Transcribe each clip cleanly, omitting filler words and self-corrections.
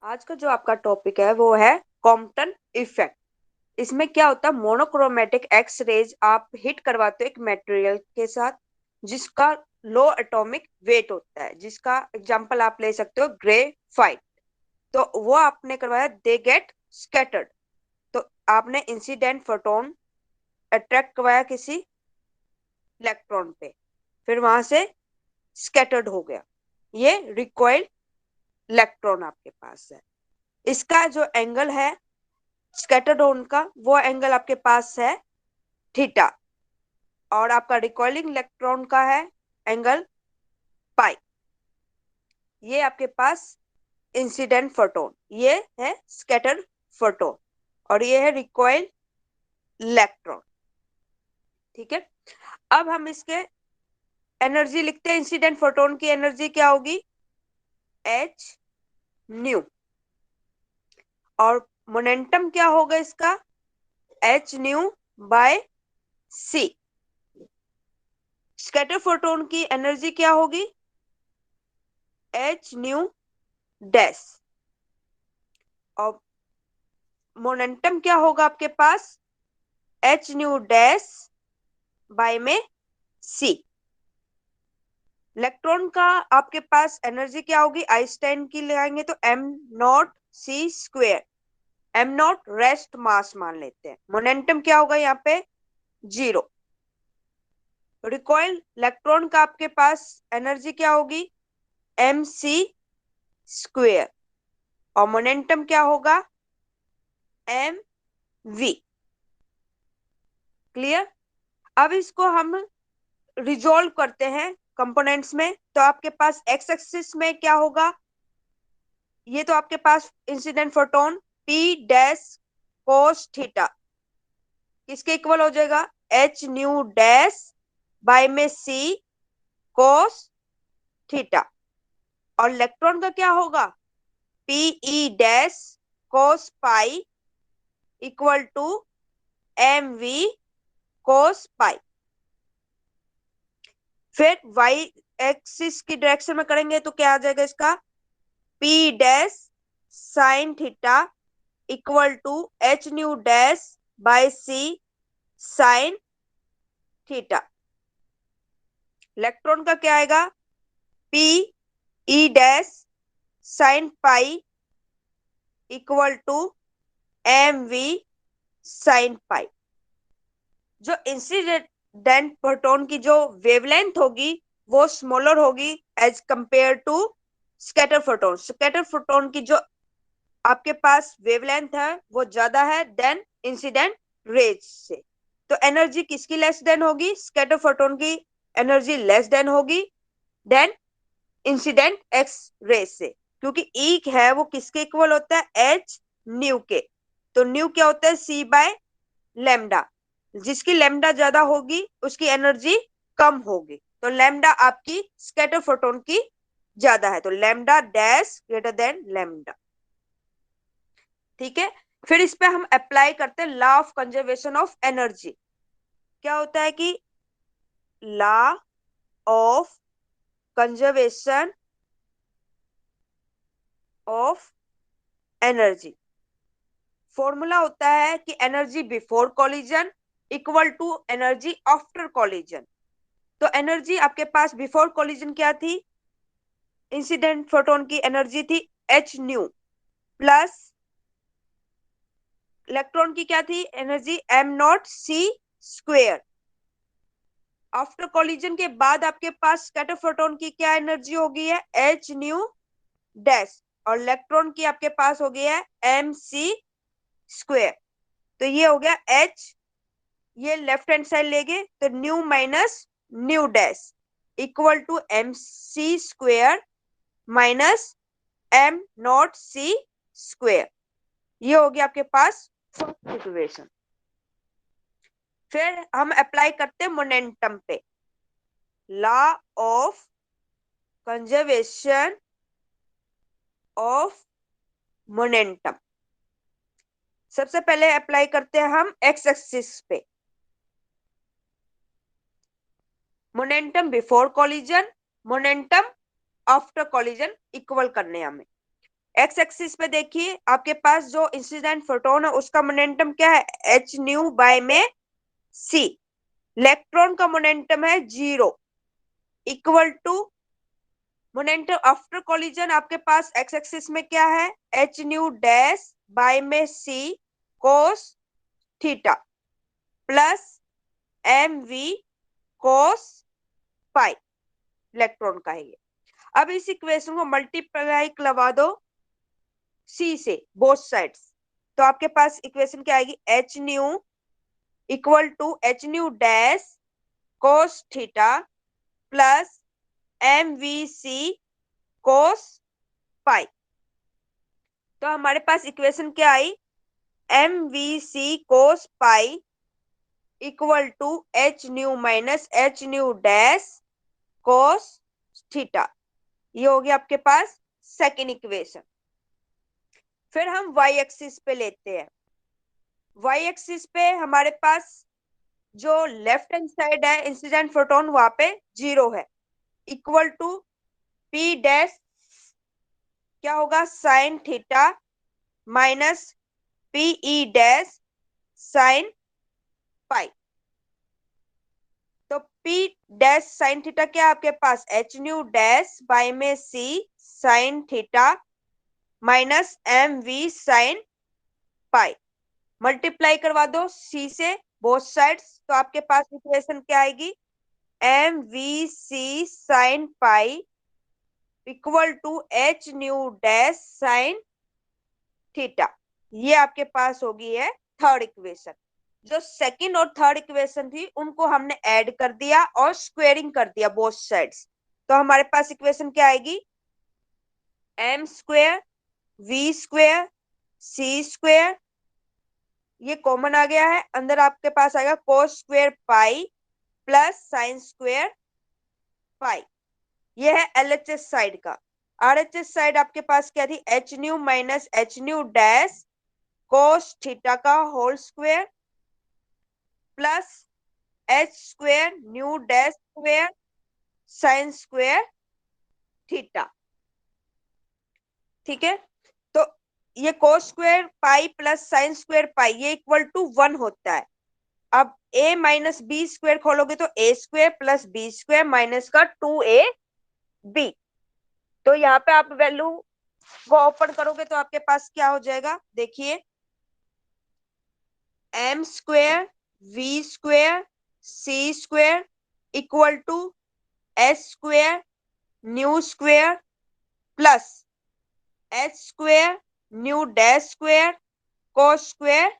आज का जो आपका टॉपिक है वो है कॉम्पटन इफेक्ट। इसमें क्या होता है, मोनोक्रोमेटिक एक्स रेज आप हिट करवाते हो एक मटेरियल के साथ जिसका लो एटॉमिक वेट होता है, जिसका एग्जांपल आप ले सकते हो ग्रेफाइट। तो वो आपने करवाया, दे गेट स्कैटर्ड। तो आपने इंसिडेंट फोटोन अट्रैक्ट करवाया किसी इलेक्ट्रॉन पे, फिर वहां से स्कैटर्ड हो गया। ये रिकॉइल्ड इलेक्ट्रॉन आपके पास है। इसका जो एंगल है स्कैटर्ड होने का, वो एंगल आपके पास है थीटा, और आपका रिकॉइलिंग इलेक्ट्रॉन का है एंगल पाई। ये आपके पास इंसिडेंट फोटोन, ये है स्कैटर्ड फोटोन, और ये है रिकॉइल इलेक्ट्रॉन। ठीक है, अब हम इसके एनर्जी लिखते हैं। इंसिडेंट फोटोन की एनर्जी क्या होगी, एच न्यू, और मोमेंटम क्या होगा इसका, एच न्यू बाय सी। स्कैटर फोटोन की एनर्जी क्या होगी, एच न्यू डैश, और मोमेंटम क्या होगा आपके पास, एच न्यू डैश बाय में सी। इलेक्ट्रॉन का आपके पास एनर्जी क्या होगी, आइंस्टाइन की लगाएंगे तो M naught C square. M naught rest mass मान लेते हैं, मोमेंटम क्या होगा यहाँ पे, जीरो। रिकॉइल इलेक्ट्रॉन का आपके पास एनर्जी क्या होगी, एम सी स्क्वेयर, और मोमेंटम क्या होगा, एम वी। क्लियर। अब इसको हम रिजोल्व करते हैं कंपोनेंट्स में। तो आपके पास एक्स एक्सिस में क्या होगा, ये तो आपके पास incident photon P dash cos theta किसके इक्वल हो जाएगा, एच न्यू डैश बाय में सी कोस थीटा। और इलेक्ट्रॉन का क्या होगा, PE dash cos pi equal to M V cos pi. फिर वाई एक्सिस की डायरेक्शन में करेंगे तो क्या आ जाएगा इसका, P dash sine theta equal to H nu dash by C sine theta. Electron का क्या आएगा, P E dash sine pi equal to M V sine pi. जो इंसिडेंट प्रोटॉन की जो वेवलेंथ होगी वो स्मॉलर होगी as compare to scatter photon. Scatter photon की जो आपके पास वेवलेंथ है वो ज्यादा है देन इंसिडेंट रेज से। तो एनर्जी किसकी लेस देन होगी, स्कैटर फोटोन की एनर्जी लेस देन होगी देन इंसिडेंट एक्स रे से, क्योंकि ई है वो किसके इक्वल होता है, एच न्यू के। तो न्यू क्या होता है, सी बाय लेमडा। जिसकी लेमडा ज्यादा होगी उसकी एनर्जी कम होगी, तो लेमडा आपकी स्कैटर फोटोन की ज्यादा है, तो lambda dash greater than lambda. ठीक है, फिर इस पे हम अप्लाई करते हैं law of conservation of energy. क्या होता है कि law of conservation of energy, formula होता है कि energy before collision equal to energy after collision. तो एनर्जी आपके पास बिफोर कॉलिजन क्या थी, इंसिडेंट फोटोन की एनर्जी थी एच न्यू प्लस इलेक्ट्रॉन की क्या थी energy, M naught C square. After collision के बाद आपके पास स्कैटर फोटोन की क्या एनर्जी हो गई है, एच न्यू डैश, और इलेक्ट्रॉन की आपके पास हो गई है एम सी स्क्वेयर। तो ये हो गया एच, ये लेफ्ट हैंड साइड लेंगे तो nu minus nu dash equal to M C square minus M naught C square. ये हो गया आपके पास फर्स्ट इक्वेशन। फिर हम अप्लाई करते हैं मोमेंटम पे, law of conservation of momentum. सबसे पहले अप्लाई करते हैं हम एक्स एक्सिस पे, momentum before collision momentum after collision equal करने हमें। एक्स एक्सिस पे देखिए आपके पास जो इंसिडेंट फोटोन है उसका मोमेंटम क्या है, एच न्यू बाय में सी। इलेक्ट्रॉन का मोमेंटम है 0 equal to momentum after collision आपके पास एक्स एक्सिस में क्या है, एच न्यू डैश बाय में C cos theta plus M V cos pi, electron का है ये। अब इस इक्वेशन को मल्टीप्लाई करवा दो सी से बोथ साइड्स, तो आपके पास इक्वेशन क्या आएगी, H nu equal to H nu dash cos theta plus M V C cos pi. तो हमारे पास इक्वेशन क्या आई, M V C cos pi equal to H nu minus H nu dash cos theta. ये हो गया आपके पास second equation. फिर हम वाई एक्सिस पे लेते हैं। वाई एक्सिस पे हमारे पास जो लेफ्ट हैंड साइड है इंसिडेंट फोटोन वहां पे 0 है इक्वल टू पी डैश क्या होगा, sine theta minus P dash sine pi. तो पी डैश साइन थीटा क्या है आपके पास, एच न्यू डैश बाय में C sine theta minus M V sine pi. Multiply करवा दो सी से बोथ साइड्स, तो आपके पास इक्वेशन क्या आएगी, M V C sine pi equal to H nu dash sine theta. ये आपके पास होगी है थर्ड इक्वेशन। जो सेकंड और थर्ड इक्वेशन थी उनको हमने ऐड कर दिया और स्क्वेयरिंग कर दिया बोथ साइड्स, तो हमारे पास इक्वेशन क्या आएगी, M square V square C square, ये कॉमन आ गया है, अंदर आपके पास आएगा cos square pi plus sine square pi. ये है एलएचएस साइड का। आरएचएस साइड आपके पास क्या थी, H nu minus H nu dash cos theta का whole square plus H square nu dash square sine square theta. ठीक है, तो ये cos square pi plus sine square pi ये इक्वल टू 1 होता है। अब a माइनस बी स्क्वेयर खोलोगे तो A square plus B square minus का 2ab। तो यहाँ पे आप वैल्यू को ओपन करोगे तो आपके पास क्या हो जाएगा, देखिए M square V square C square equal to S square nu square plus H square nu dash square cos square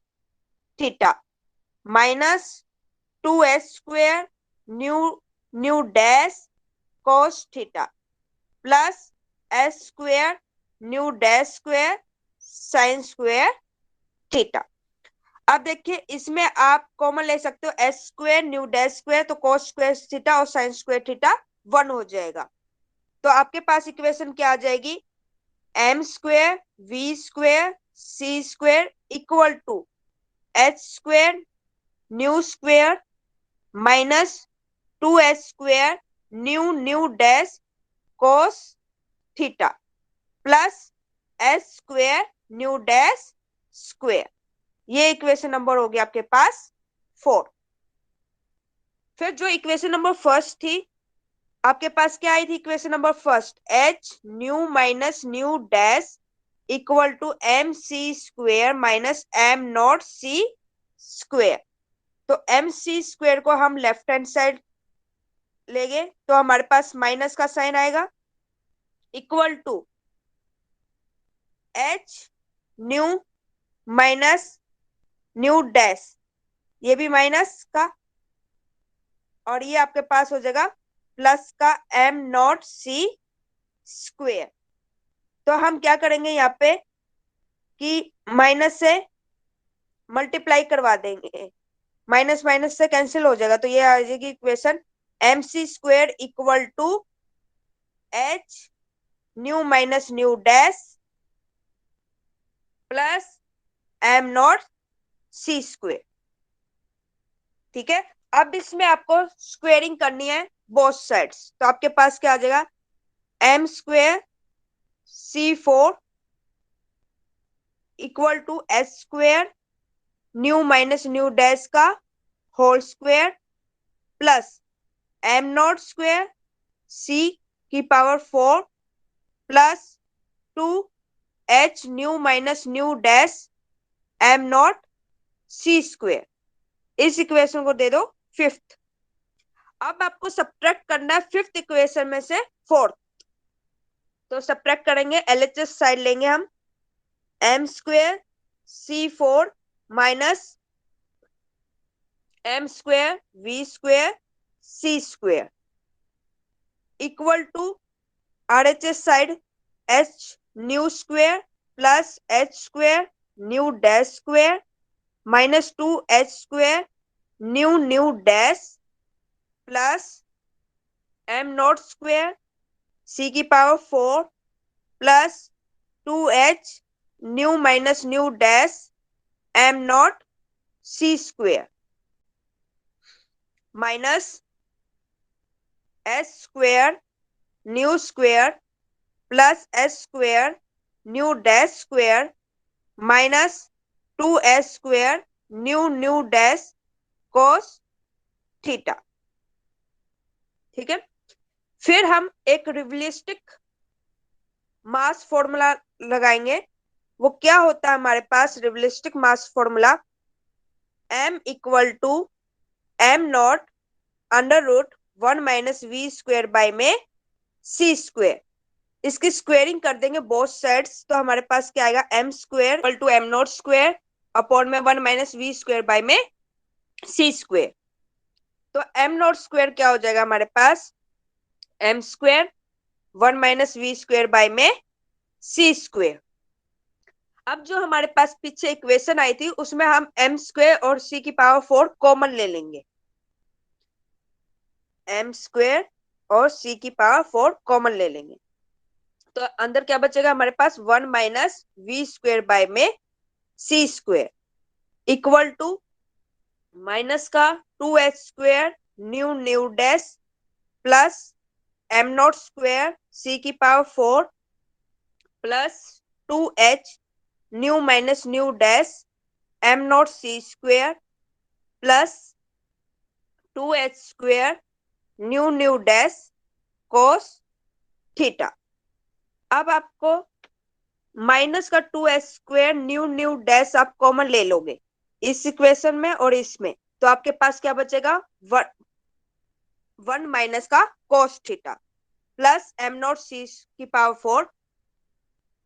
theta minus 2s square nu nu dash cos theta plus S square nu dash square sine square theta. अब देखिए इसमें आप common ले सकते हो S square nu dash square, तो cos square theta और sine square theta 1 हो जाएगा। तो आपके पास इक्वेशन क्या आ जाएगी, M square V square C square equal to H square nu square minus 2s square nu nu dash cos theta plus S square nu dash square. ये इक्वेशन नंबर हो गया आपके पास 4। फिर जो इक्वेशन नंबर फर्स्ट थी आपके पास क्या आई थी, equation number first H nu minus nu dash equal to M C square minus M naught C square. तो एम सी स्क्वेयर को हम लेफ्ट हैंड साइड लेंगे तो हमारे पास माइनस का साइन आएगा equal to H nu minus nu dash, ये भी माइनस का, और ये आपके पास हो जाएगा प्लस का एम नॉट सी स्क्वेयर। तो हम क्या करेंगे यहाँ पे कि माइनस से मल्टीप्लाई करवा देंगे, माइनस माइनस से कैंसिल हो जाएगा, तो ये आ जाएगी equation M C square equal to H nu minus nu dash plus M naught C square. ठीक है, अब इसमें आपको स्क्वेयरिंग करनी है बोथ साइड्स, तो आपके पास क्या आ जाएगा, M square C 4 equal to H square nu minus nu dash का whole square plus M naught square C की power 4 plus 2h nu minus nu dash M naught C square. इस equation को दे दो फिफ्थ। अब आपको subtract करना है फिफ्थ इक्वेशन में से फोर्थ। तो सब्ट्रैक्ट करेंगे, एलएचएस साइड लेंगे हम, M square C 4 minus M square V square C square equal to RHS side H nu square plus H square nu dash square minus 2h square nu nu dash plus M naught square C की power 4 plus 2h nu minus nu dash M naught C square minus S square nu square plus S square nu dash square minus 2s square nu nu dash cos theta. ठीक है, फिर हम एक realistic mass formula लगाएंगे। वो क्या होता है हमारे पास realistic mass formula, m equal to M naught under root 1 minus V square by में सी स्क्वेयर। इसकी स्क्वेयरिंग कर देंगे बोथ साइड्स, तो हमारे पास क्या आएगा, M square equal to M naught square upon में 1 माइनस वी स्क्वेयर बाय में सी स्क्वेयर। तो एम नॉट स्क्वेयर क्या हो जाएगा हमारे पास, M square 1 minus V square by में सी स्क्वेयर। अब जो हमारे पास पीछे इक्वेशन आई थी उसमें हम एम स्क्वेयर और सी की पावर 4 कॉमन ले लेंगे, एम स्क्वेयर और सी की पावर 4 कॉमन ले लेंगे। तो अंदर क्या बचेगा हमारे पास, 1 माइनस वी स्क्वेयर बाय में C square equal to minus का 2h square nu nu dash plus M naught square C की power 4 plus 2h nu minus nu dash M naught C square plus 2h square nu nu dash cos theta. अब आपको minus का 2h square nu nu dash आप common ले लोगे इस equation में और इसमें, तो आपके पास क्या बचेगा, 1 माइनस का cos theta plus M naught C की पावर 4।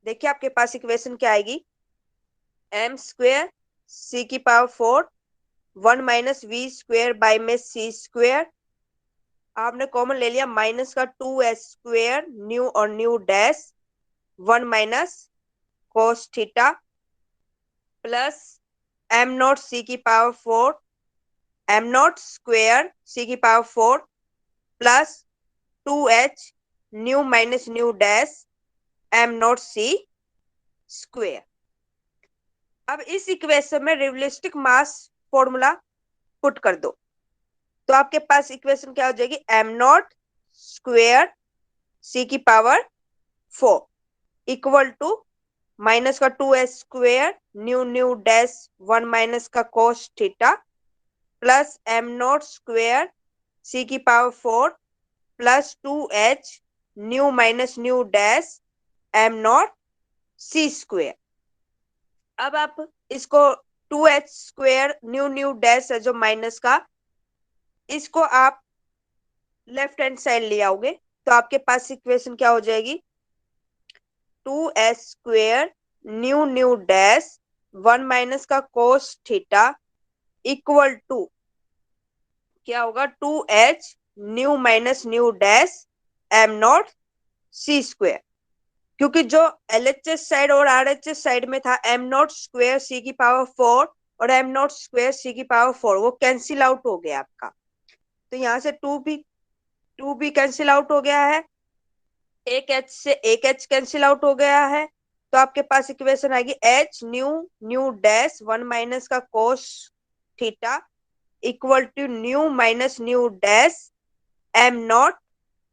देखिए आपके पास इक्वेशन क्या आएगी, एम स्क्वेयर सी की power 4 1 minus V square by में सी स्क्वेयर, आपने कॉमन ले लिया माइनस का 2h स्क्वेयर न्यू और nu dash 1 minus cos theta plus M naught C की power 4 M naught square C की power 4 plus 2h nu minus nu dash M naught C square. अब इस equation में realistic mass formula put कर दो, तो आपके पास इक्वेशन क्या हो जाएगी, एम नॉट स्क्वेयर सी की पावर 4 इक्वल टू माइनस का 2h square nu nu dash 1 minus का cos theta plus M naught square C की power 4 plus 2h nu minus nu dash M naught C square. अब आप इसको 2h square nu nu dash है जो minus का, इसको आप लेफ्ट हैंड साइड ले आओगे तो आपके पास इक्वेशन क्या हो जाएगी, 2h square nu nu dash 1 minus का कोस थीटा इक्वल टू क्या होगा, 2h nu minus nu dash M naught C square. क्योंकि जो एलएचएस साइड और आरएचएस साइड में था एम नॉट स्क्वेयर सी की पावर 4 और एम नॉट स्क्वेयर सी की पावर 4 वो कैंसिल आउट हो गया आपका, तो यहाँ से 2 भी कैंसिल आउट हो गया है, एक h से एक h कैंसिल आउट हो गया है, तो आपके पास इक्वेशन आएगी h nu nu dash 1 minus का cos theta equal to nu minus nu dash M naught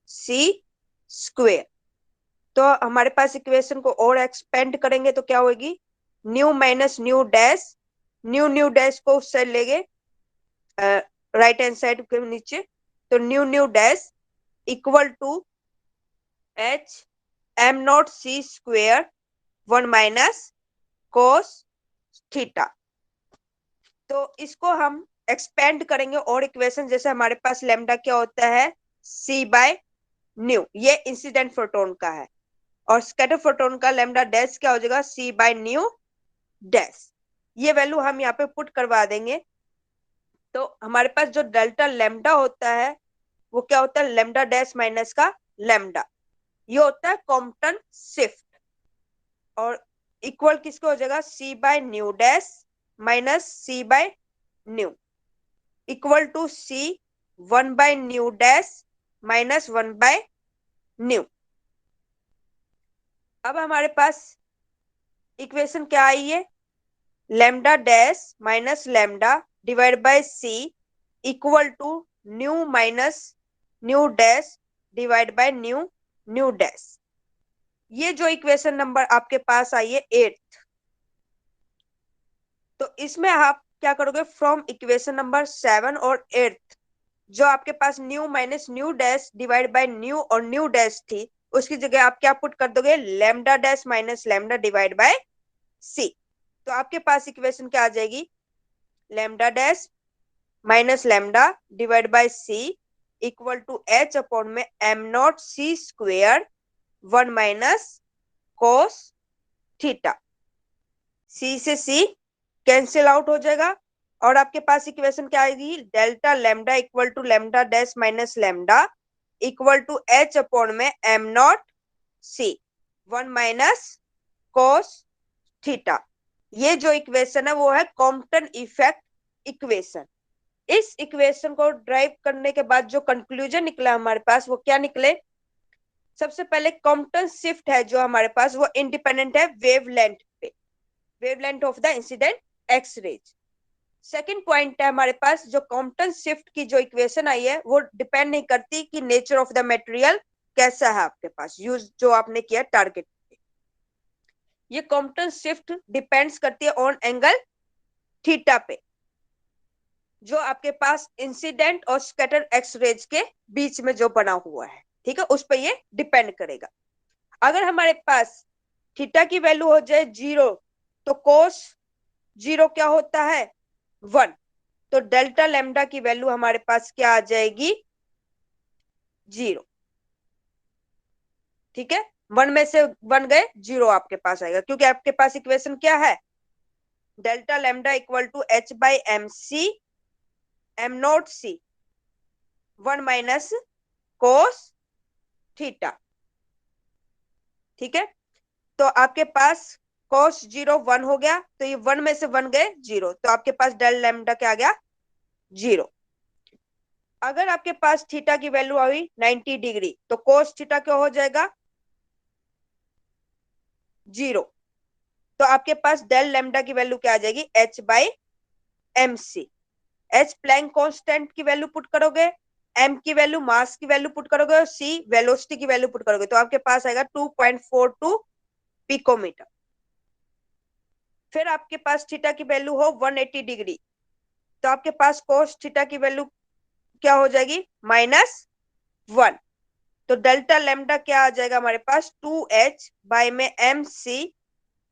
C square. तो हमारे पास इक्वेशन को और एक्सपेंड करेंगे तो क्या होगी, new minus nu dash, new nu dash को उस साइड लेंगे राइट हैंड साइड के नीचे, तो nu nu dash equal to H M naught C square 1 minus cos theta. तो इसको हम एक्सपेंड करेंगे और इक्वेशन, जैसे हमारे पास लेमडा क्या होता है सी बाय न्यू, ये इंसिडेंट फोटोन का है, और स्कैटर फोटोन का लेमडा डैश क्या हो जाएगा सी बाय न्यू डैश। ये वैल्यू हम यहाँ पे पुट करवा देंगे, तो हमारे पास जो डेल्टा लेमडा होता है वो क्या होता है लेमडा डैश माइनस का लेमडा, ये होता है कॉम्पटन शिफ्ट, और इक्वल किसको हो जाएगा C by nu dash minus C by nu equal to C 1 by nu dash minus 1 by nu. अब हमारे पास इक्वेशन क्या आई है lambda dash minus lambda divide by C equal to nu minus nu dash divide by nu nu dash. ये जो equation number आपके पास आई है 8th, तो इसमें आप क्या करोगे फ्रॉम इक्वेशन नंबर 7 और 8th, जो आपके पास nu minus nu dash divide by nu और न्यू डैश थी, उसकी जगह आप क्या पुट कर दोगे lambda dash minus lambda divide by C. तो आपके पास इक्वेशन क्या आ जाएगी lambda dash minus lambda divide by C equal to H upon में M naught C square 1 minus cos theta. C से सी कैंसिल आउट हो जाएगा, और आपके पास इक्वेशन क्या आएगी delta lambda equal to lambda dash minus lambda equal to H upon में एम नॉट सी 1 माइनस कोस थीटा। ये जो इक्वेशन है वो है कॉम्पटन इफेक्ट इक्वेशन। इस इक्वेशन को ड्राइव करने के बाद जो कंक्लूजन निकला हमारे पास वो क्या निकले, सबसे पहले कॉम्पटन शिफ्ट है जो हमारे पास वो इंडिपेंडेंट है वेवलेंथ पे, wavelength of the incident X rays. Second point है हमारे पास जो कॉम्पटन शिफ्ट की जो इक्वेशन आई है वो डिपेंड नहीं करती कि नेचर ऑफ द मटेरियल कैसा है आपके पास यूज जो आपने किया टारगेट पे, ये कॉम्पटन शिफ्ट डिपेंड्स करती है ऑन एंगल थीटा पे, जो आपके पास इंसिडेंट और स्कैटर एक्स रेज के बीच में जो बना हुआ है, ठीक है, उस पर ये डिपेंड करेगा। अगर हमारे पास थीटा की वैल्यू हो जाए 0 तो कोस 0 क्या होता है 1, तो डेल्टा लेमडा की वैल्यू हमारे पास क्या आ जाएगी 0, ठीक है, 1 में से 1 गए 0 आपके पास आएगा, क्योंकि आपके पास इक्वेशन क्या है delta lambda equal to h by m c m naught C 1 minus cos theta, ठीक है। तो आपके पास cos 0 1 हो गया, तो ये 1 में से 1 गए 0, तो आपके पास डेल लैम्डा क्या आ गया 0। अगर आपके पास थीटा की वैल्यू आई 90 डिग्री तो cos थीटा क्या हो जाएगा 0, तो आपके पास डेल लैम्डा की वैल्यू क्या आ जाएगी h by m c. H Planck constant की वैल्यू पुट करोगे, m की वैल्यू मास की वैल्यू पुट करोगे और c वेलोसिटी की वैल्यू पुट करोगे, तो आपके पास आएगा 2.42 पिकोमीटर। फिर आपके पास थीटा की वैल्यू हो 180 डिग्री, तो आपके पास कोस थीटा की वैल्यू क्या हो जाएगी -1, तो डेल्टा लेमडा क्या आ जाएगा हमारे पास 2h बाई में एम सी।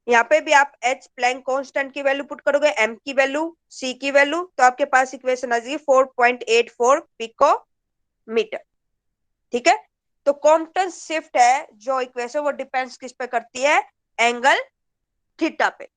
यहाँ पे भी आप h प्लैंक कांस्टेंट की वैल्यू पुट करोगे, m की वैल्यू, c की वैल्यू, तो आपके पास इक्वेशन आ जाएगी 4.84 पिकोमीटर, ठीक है। तो कॉम्पटन शिफ्ट है जो इक्वेशन वो डिपेंड्स किस पे करती है एंगल थीटा पे।